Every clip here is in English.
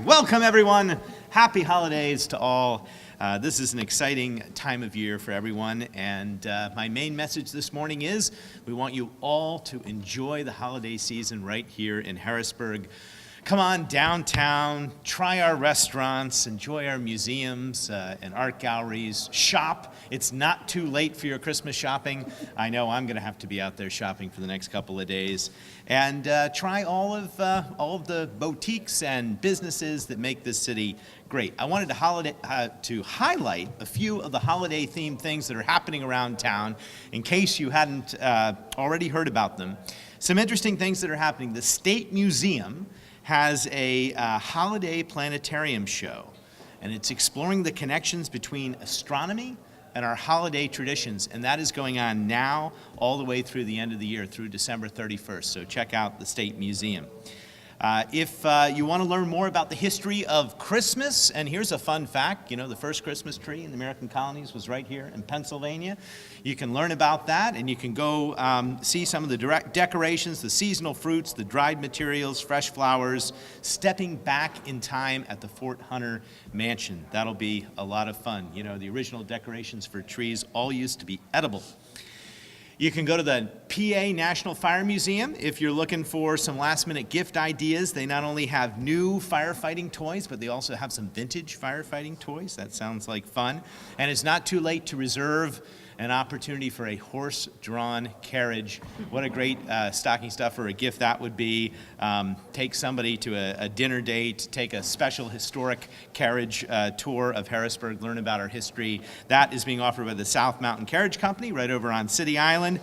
Welcome, everyone. Happy holidays to all. This is an exciting time of year for everyone, and my main message this morning is we want you all to enjoy the holiday season right here in Harrisburg. Come on downtown, try our restaurants, enjoy our museums and art galleries, shop. It's not too late for your Christmas shopping. I know I'm going to have to be out there shopping for the next couple of days. And try all of the boutiques and businesses that make this city great. I wanted to highlight a few of the holiday-themed things that are happening around town in case you hadn't already heard about them. Some interesting things that are happening. The State Museum has a holiday planetarium show, and it's exploring the connections between astronomy and our holiday traditions, and that is going on now all the way through the end of the year, through December 31st, so check out the State Museum. If you want to learn more about the history of Christmas, and here's a fun fact, you know, the first Christmas tree in the American colonies was right here in Pennsylvania. You can learn about that, and you can go see some of the decorations, the seasonal fruits, the dried materials, fresh flowers, stepping back in time at the Fort Hunter Mansion. That'll be a lot of fun. You know, the original decorations for trees all used to be edible. You can go to the PA National Fire Museum if you're looking for some last-minute gift ideas. They not only have new firefighting toys, but they also have some vintage firefighting toys. That sounds like fun. And it's not too late to reserve an opportunity for a horse-drawn carriage. What a great stocking stuffer, a gift that would be. Take somebody to a dinner date, take a special historic carriage tour of Harrisburg, learn about our history. That is being offered by the South Mountain Carriage Company right over on City Island.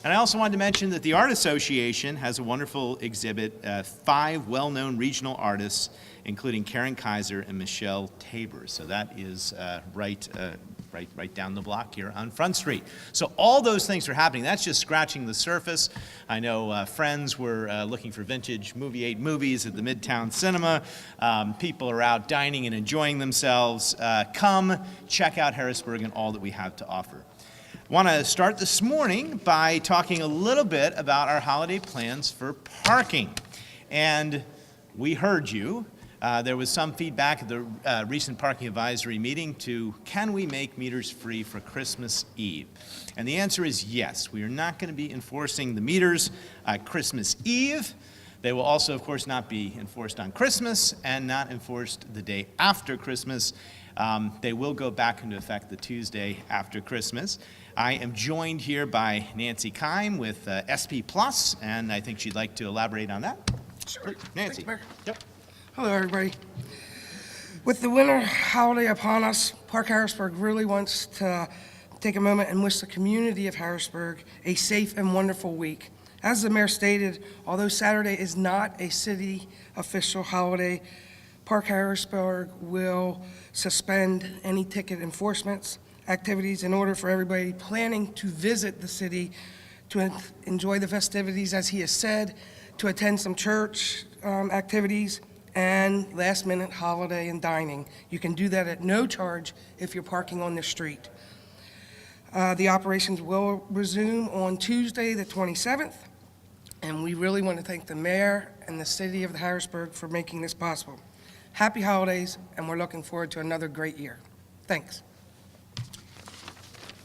And I also wanted to mention that the Art Association has a wonderful exhibit, 5 well-known regional artists, including Karen Kaiser and Michelle Tabor. So that is right down the block here on Front Street. So all those things are happening. That's just scratching the surface. I know friends were looking for vintage Movie 8 movies at the Midtown Cinema. People are out dining and enjoying themselves. Come check out Harrisburg and all that we have to offer. I want to start this morning by talking a little bit about our holiday plans for parking. And we heard you. There was some feedback at the recent parking advisory meeting to, can we make meters free for Christmas Eve? And the answer is yes. We are not going to be enforcing the meters Christmas Eve. They will also, of course, not be enforced on Christmas and not enforced the day after Christmas. They will go back into effect the Tuesday after Christmas. I am joined here by Nancy Kime with SP Plus, and I think she'd like to elaborate on that. Sure. Nancy. Thanks, Yep. Hello, everybody. With the winter holiday upon us, Park Harrisburg really wants to take a moment and wish the community of Harrisburg a safe and wonderful week. As the mayor stated, although Saturday is not a city official holiday, Park Harrisburg will suspend any ticket enforcement activities in order for everybody planning to visit the city to enjoy the festivities, as he has said, to attend some church activities, and last-minute holiday and dining. You can do that at no charge if you're parking on the street. The operations will resume on Tuesday, the 27th, and we really want to thank the mayor and the city of Harrisburg for making this possible. Happy holidays, and we're looking forward to another great year. Thanks.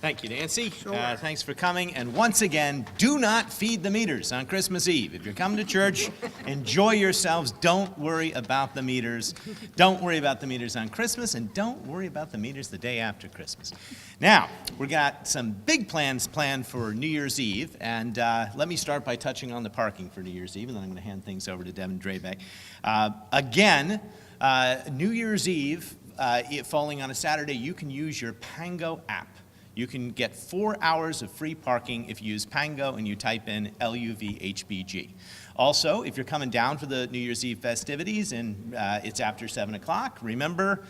Thank you, Nancy. Sure. Thanks for coming. And once again, do not feed the meters on Christmas Eve. If you're coming to church, enjoy yourselves. Don't worry about the meters. Don't worry about the meters on Christmas, and don't worry about the meters the day after Christmas. Now, we've got some big plans planned for New Year's Eve, and let me start by touching on the parking for New Year's Eve, and then I'm going to hand things over to Devin Drabeck. Again, New Year's Eve, falling on a Saturday, you can use your Pango app. You can get 4 hours of free parking if you use Pango and you type in LUVHBG. Also, if you're coming down for the New Year's Eve festivities and it's after 7 o'clock, remember,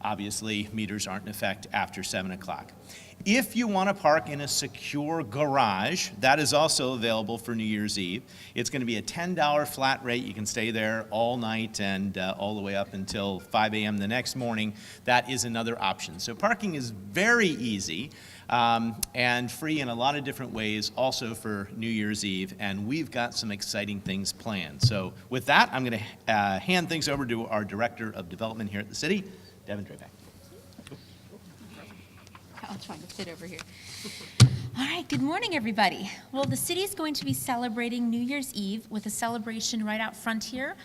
obviously, meters aren't in effect after 7 o'clock. If you want to park in a secure garage, that is also available for New Year's Eve. It's going to be a $10 flat rate. You can stay there all night and all the way up until 5 a.m. the next morning. That is another option. So parking is very easy and free in a lot of different ways also for New Year's Eve, and we've got some exciting things planned. So with that, I'm going to hand things over to our Director of Development here at the city, Devin Drebeck. I'll try to fit over here. All right, good morning, everybody. Well, the city is going to be celebrating New Year's Eve with a celebration right out front here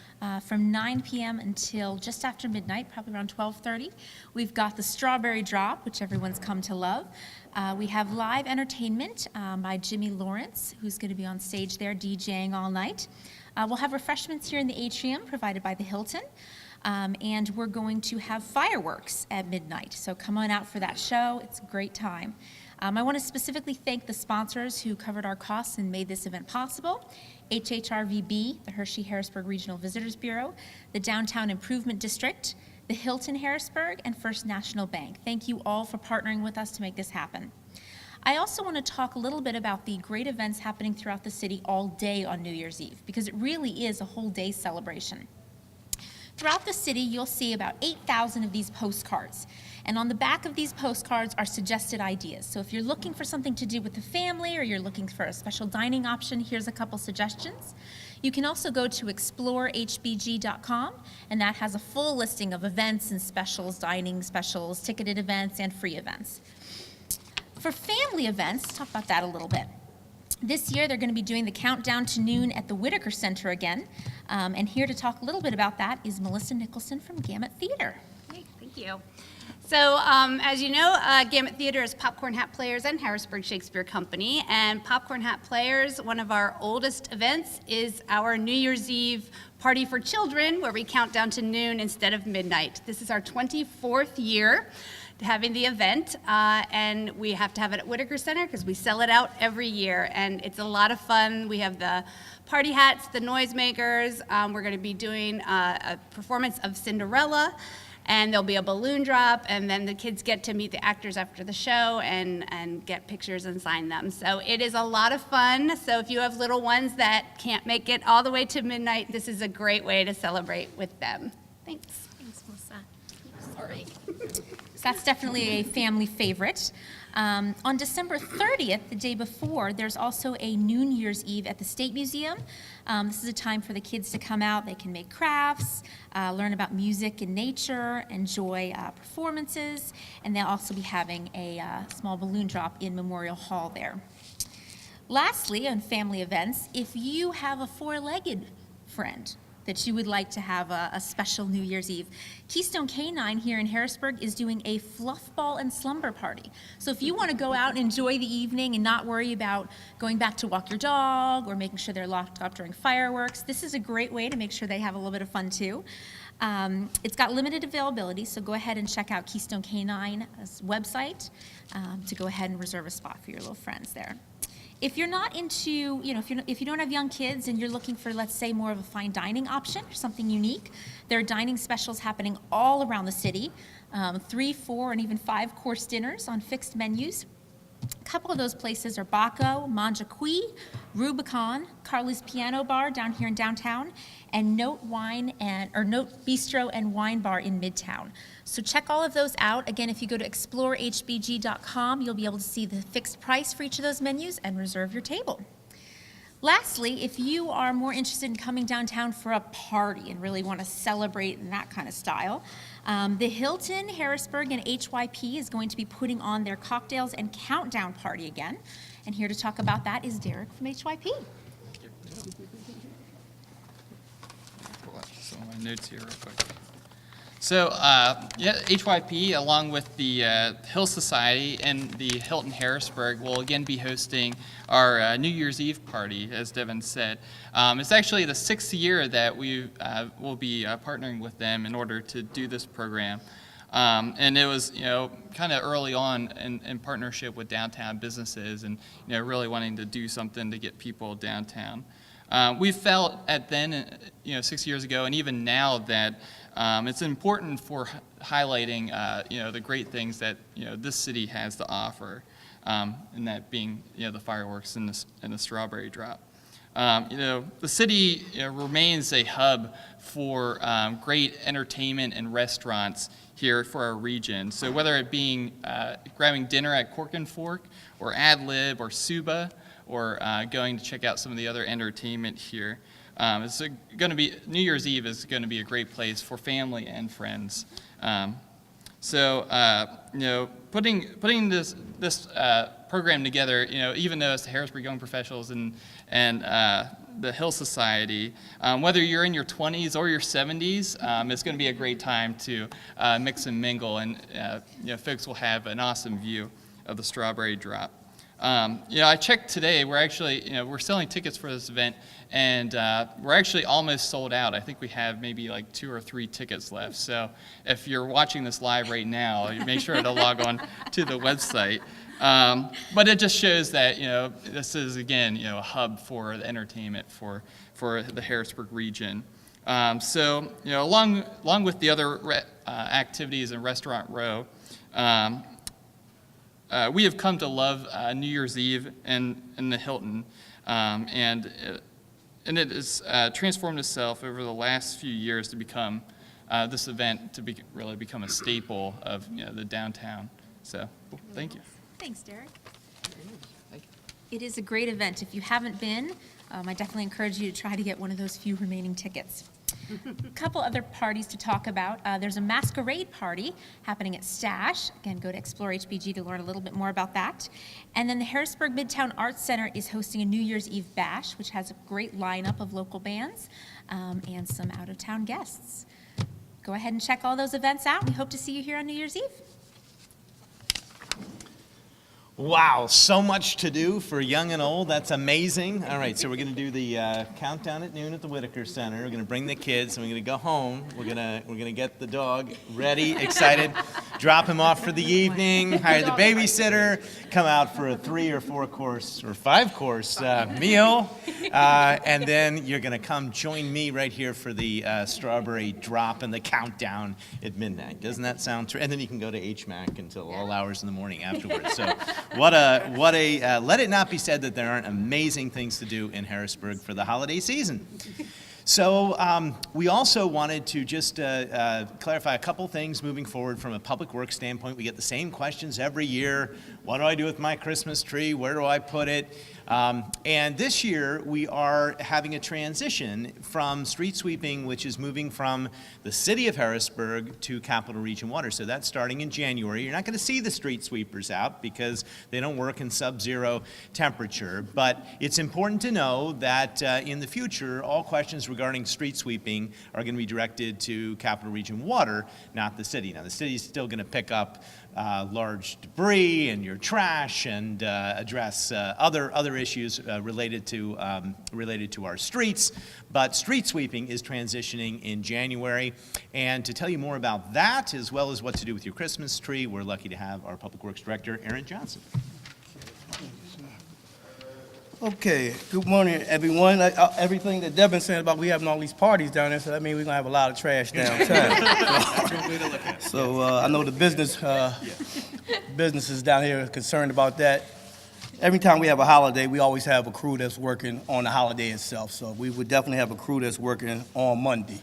from 9 p.m. until just after midnight, probably around 12:30. We've got the Strawberry Drop, which everyone's come to love. We have live entertainment by Jimmy Lawrence, who's going to be on stage there DJing all night. We'll have refreshments here in the atrium provided by the Hilton. And we're going to have fireworks at midnight. So come on out for that show. It's a great time. I want to specifically thank the sponsors who covered our costs and made this event possible. HHRVB, the Hershey-Harrisburg Regional Visitors Bureau, the Downtown Improvement District, the Hilton Harrisburg, and First National Bank. Thank you all for partnering with us to make this happen. I also want to talk a little bit about the great events happening throughout the city all day on New Year's Eve, because it really is a whole day celebration. Throughout the city, you'll see about 8,000 of these postcards. And on the back of these postcards are suggested ideas. So if you're looking for something to do with the family or you're looking for a special dining option, here's a couple suggestions. You can also go to explorehbg.com, and that has a full listing of events and specials, dining specials, ticketed events, and free events. For family events, let's talk about that a little bit. This year, they're going to be doing the Countdown to Noon at the Whitaker Center again. And here to talk a little bit about that is Melissa Nicholson from Gamut Theater. Great, thank you. So, as you know, Gamut Theater is Popcorn Hat Players and Harrisburg Shakespeare Company. And Popcorn Hat Players, one of our oldest events, is our New Year's Eve party for children, where we count down to noon instead of midnight. This is our 24th year having the event, and we have to have it at Whitaker Center because we sell it out every year, and it's a lot of fun. We have the party hats, the noisemakers. We're going to be doing a performance of Cinderella, and there'll be a balloon drop, and then the kids get to meet the actors after the show and get pictures and sign them. So it is a lot of fun. So if you have little ones that can't make it all the way to midnight, this is a great way to celebrate with them. Thanks. Thanks, Melissa. Sorry. That's definitely a family favorite. On December 30th, the day before, there's also a New Year's Eve at the State Museum. This is a time for the kids to come out. They can make crafts, learn about music and nature, enjoy performances, and they'll also be having a small balloon drop in Memorial Hall there. Lastly, on family events, if you have a four-legged friend that you would like to have a special New Year's Eve, Keystone K9 here in Harrisburg is doing a fluff ball and slumber party. So if you want to go out and enjoy the evening and not worry about going back to walk your dog or making sure they're locked up during fireworks, this is a great way to make sure they have a little bit of fun too. It's got limited availability, so go ahead and check out Keystone K9's website to go ahead and reserve a spot for your little friends there. If you're not into, if you don't have young kids and you're looking for, let's say, more of a fine dining option or something unique, there are dining specials happening all around the city, 3, 4, and even 5-course dinners on fixed menus. A couple of those places are Baco, Manja Kui, Rubicon, Carly's Piano Bar down here in downtown, and Note Bistro and Wine Bar in Midtown. So check all of those out. Again, if you go to explorehbg.com, you'll be able to see the fixed price for each of those menus and reserve your table. Lastly, if you are more interested in coming downtown for a party and really want to celebrate in that kind of style, the Hilton, Harrisburg, and HYP is going to be putting on their cocktails and countdown party again. And here to talk about that is Derek from HYP. Pull up some of my notes here real quick. So, HYP, along with the Hill Society and the Hilton Harrisburg, will again be hosting our New Year's Eve party, as Devin said. It's actually the 6th year that we will be partnering with them in order to do this program. And it was, kind of early on in partnership with downtown businesses and, really wanting to do something to get people downtown. We felt at then, 6 years ago, and even now, that it's important for highlighting, the great things that, this city has to offer, and that being, the fireworks and the strawberry drop. The city remains a hub for great entertainment and restaurants here for our region. So whether it being grabbing dinner at Cork and Fork, or Ad Lib, or Suba, or going to check out some of the other entertainment here, it's going to be, New Year's Eve is going to be a great place for family and friends. Putting this program together, even though it's the Harrisburg Young Professionals and the Hill Society, whether you're in your 20s or your 70s, it's going to be a great time to mix and mingle, and folks will have an awesome view of the strawberry drop. I checked today. We're actually, we're selling tickets for this event, and we're actually almost sold out. I think we have maybe like 2 or 3 tickets left. So if you're watching this live right now, you make sure to log on to the website. But it just shows that, this is, again, a hub for the entertainment for the Harrisburg region. Along with the other activities in Restaurant Row, we have come to love New Year's Eve in the Hilton, and it has transformed itself over the last few years to become this event to really become a staple of the downtown. So, thank you. Thanks, Derek. It is a great event. If you haven't been, I definitely encourage you to try to get one of those few remaining tickets. A couple other parties to talk about. There's a masquerade party happening at Stash. Again, go to Explore HBG to learn a little bit more about that. And then the Harrisburg Midtown Arts Center is hosting a New Year's Eve bash, which has a great lineup of local bands and some out-of-town guests. Go ahead and check all those events out. We hope to see you here on New Year's Eve. Wow, so much to do for young and old. That's amazing. All right, so we're going to do the countdown at noon at the Whitaker Center. We're going to bring the kids, and we're going to go home. We're going to get the dog ready, excited, drop him off for the evening, hire the babysitter, come out for a 3 or 4 course or 5 course meal, and then you're going to come join me right here for the strawberry drop and the countdown at midnight. Doesn't that sound? And then you can go to HMAC until all hours in the morning afterwards. So. Let it not be said that there aren't amazing things to do in Harrisburg for the holiday season. So we also wanted to just clarify a couple things moving forward from a public works standpoint. We get the same questions every year. What do I do with my Christmas tree? Where do I put it? And this year, we are having a transition from street sweeping, which is moving from the city of Harrisburg to Capital Region Water. So that's starting in January. You're not going to see the street sweepers out because they don't work in sub-zero temperature. But it's important to know that in the future, all questions regarding street sweeping are going to be directed to Capital Region Water, not the city. Now, the city is still going to pick up large debris and your trash and address other issues related to our streets. But street sweeping is transitioning in January. And to tell you more about that, as well as what to do with your Christmas tree, we're lucky to have our Public Works Director, Aaron Johnson. Okay, good morning, everyone. Everything that Devin said about we having all these parties down there, so that means we're gonna have a lot of trash downtown. So I know the businesses down here are concerned about that. Every time we have a holiday, we always have a crew that's working on the holiday itself. So we would definitely have a crew that's working on Monday,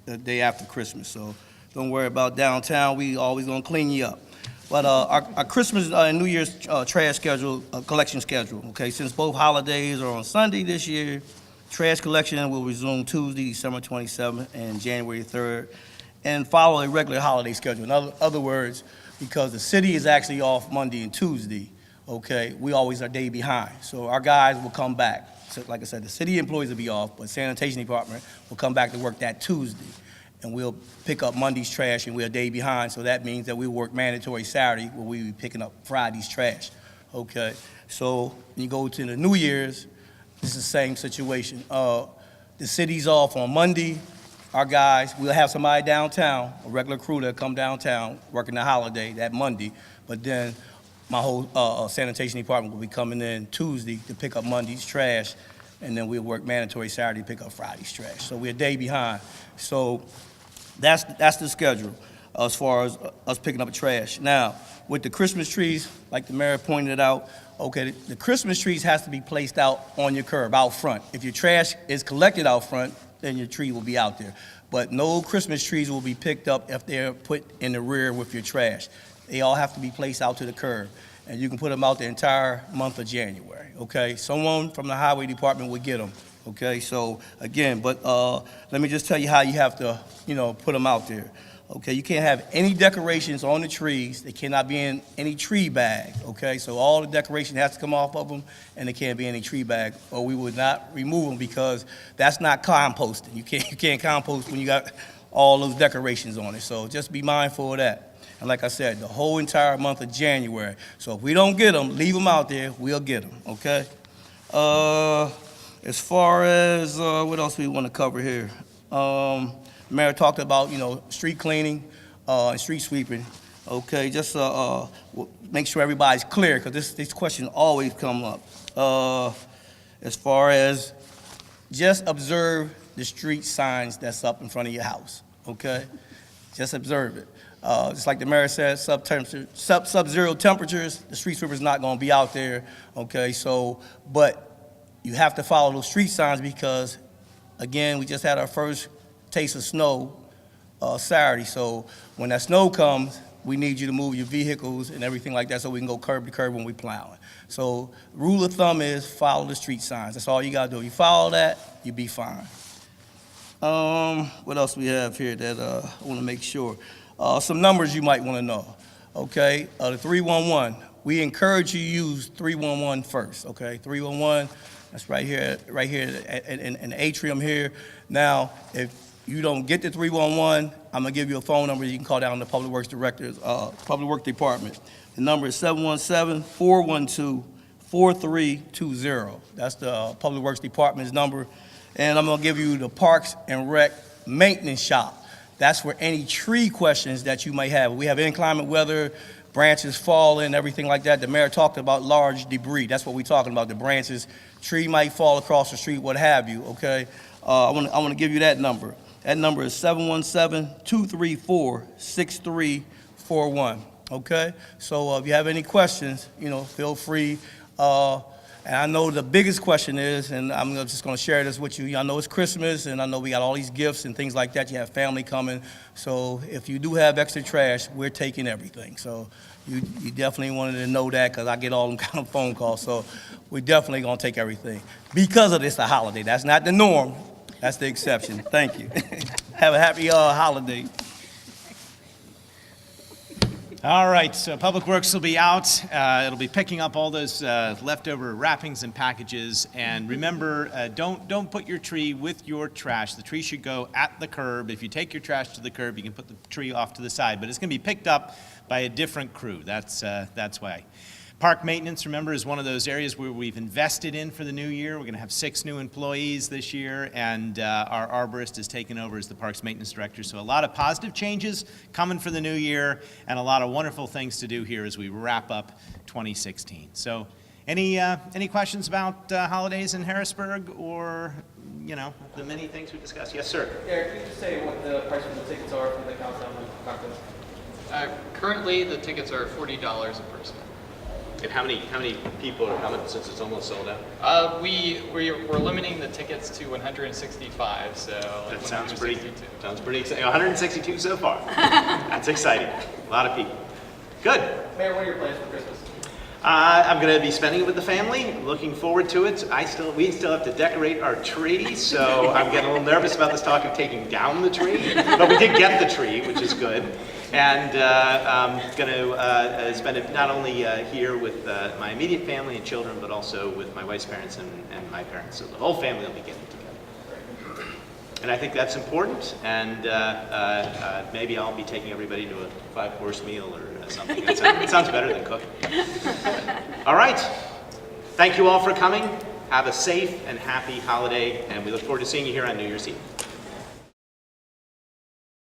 the day after Christmas. So don't worry about downtown. We always gonna clean you up. But our Christmas and New Year's trash schedule, collection schedule, okay? Since both holidays are on Sunday this year, trash collection will resume Tuesday, December 27th and January 3rd, and follow a regular holiday schedule. In other words, because the city is actually off Monday and Tuesday, okay, we always are a day behind. So our guys will come back. So like I said, the city employees will be off, but sanitation department will come back to work that Tuesday. And we'll pick up Monday's trash, and we're a day behind, so that means that we work mandatory Saturday, where we'll be picking up Friday's trash, okay? So when you go to the New Year's, it's the same situation. The city's off on Monday. Our guys, we'll have somebody downtown, a regular crew that'll come downtown, working the holiday that Monday, but then my whole sanitation department will be coming in Tuesday to pick up Monday's trash and then we'll work mandatory Saturday, pick up Friday's trash. So we're a day behind. So that's the schedule as far as us picking up trash. Now, with the Christmas trees, like the mayor pointed out, okay, the Christmas trees has to be placed out on your curb, out front. If your trash is collected out front, then your tree will be out there. But no Christmas trees will be picked up if they're put in the rear with your trash. They all have to be placed out to the curb. And you can put them out the entire month of January, okay? Someone from the highway department would get them, okay? So again, but let me just tell you how you have to, put them out there. Okay, you can't have any decorations on the trees. They cannot be in any tree bag, okay? So all the decoration has to come off of them, and they can't be in any tree bag, or we would not remove them because that's not composting. You can't compost when you got all those decorations on it. So just be mindful of that. And like I said, the whole entire month of January. So if we don't get them, leave them out there, we'll get them, okay? As far as what else we want to cover here? Mayor talked about, street cleaning and street sweeping. Okay, just make sure everybody's clear, because this question always come up. As far as just observe the street signs that's up in front of your house, okay? Just observe it. Just like the mayor said, sub-zero temperatures, the street sweeper's not gonna be out there, okay? So, but you have to follow those street signs because, again, we just had our first taste of snow Saturday. So when that snow comes, we need you to move your vehicles and everything like that so we can go curb to curb when we plowing. So rule of thumb is follow the street signs. That's all you gotta do. You follow that, you'll be fine. What else we have here that I wanna make sure? Some numbers you might wanna know, okay? The 311, we encourage you to use 311 first, okay? 311, that's right here in the atrium here. Now, if you don't get the 311, I'm gonna give you a phone number you can call down the Public Works Director's, Public Works Department. The number is 717-412-4320. That's the Public Works Department's number. And I'm gonna give you the Parks and Rec Maintenance Shop. That's for any tree questions that you might have. We have inclement weather, branches falling, everything like that. The mayor talked about large debris. That's what we're talking about, the branches. Tree might fall across the street, what have you, okay? I want to give you that number. That number is 717-234-6341, okay? So if you have any questions, feel free. And I know the biggest question is, and I'm just going to share this with you, I know it's Christmas, and I know we got all these gifts and things like that. You have family coming. So if you do have extra trash, we're taking everything. So you definitely wanted to know that because I get all them kind of phone calls. So we're definitely going to take everything. Because of this, a holiday. That's not the norm. That's the exception. Thank you. Have a happy holiday. All right, so Public Works will be out. It'll be picking up all those leftover wrappings and packages. And remember, don't put your tree with your trash. The tree should go at the curb. If you take your trash to the curb, you can put the tree off to the side. But it's going to be picked up by a different crew. That's why. Park maintenance, remember, is one of those areas where we've invested in for the new year. We're going to have 6 new employees this year, and our arborist has taken over as the Parks Maintenance Director. So a lot of positive changes coming for the new year, and a lot of wonderful things to do here as we wrap up 2016. So any questions about holidays in Harrisburg or, the many things we discussed? Yes, sir. Eric, can you just say what the price of the tickets are for the countdown contest? Currently, the tickets are $40 a person. And how many people are coming since it's almost sold out? We're limiting the tickets to 165, so That sounds pretty exciting. 162. 162 so far. That's exciting. A lot of people. Good. Mayor, what are your plans for Christmas? I'm going to be spending it with the family. Looking forward to it. We still have to decorate our tree, so I'm getting a little nervous about this talk of taking down the tree. But we did get the tree, which is good. And I'm going to spend it not only here with my immediate family and children, but also with my wife's parents and my parents. So the whole family will be getting together. And I think that's important. And maybe I'll be taking everybody to a 5-course meal or something. It sounds better than cooking. All right. Thank you all for coming. Have a safe and happy holiday, and we look forward to seeing you here on New Year's Eve.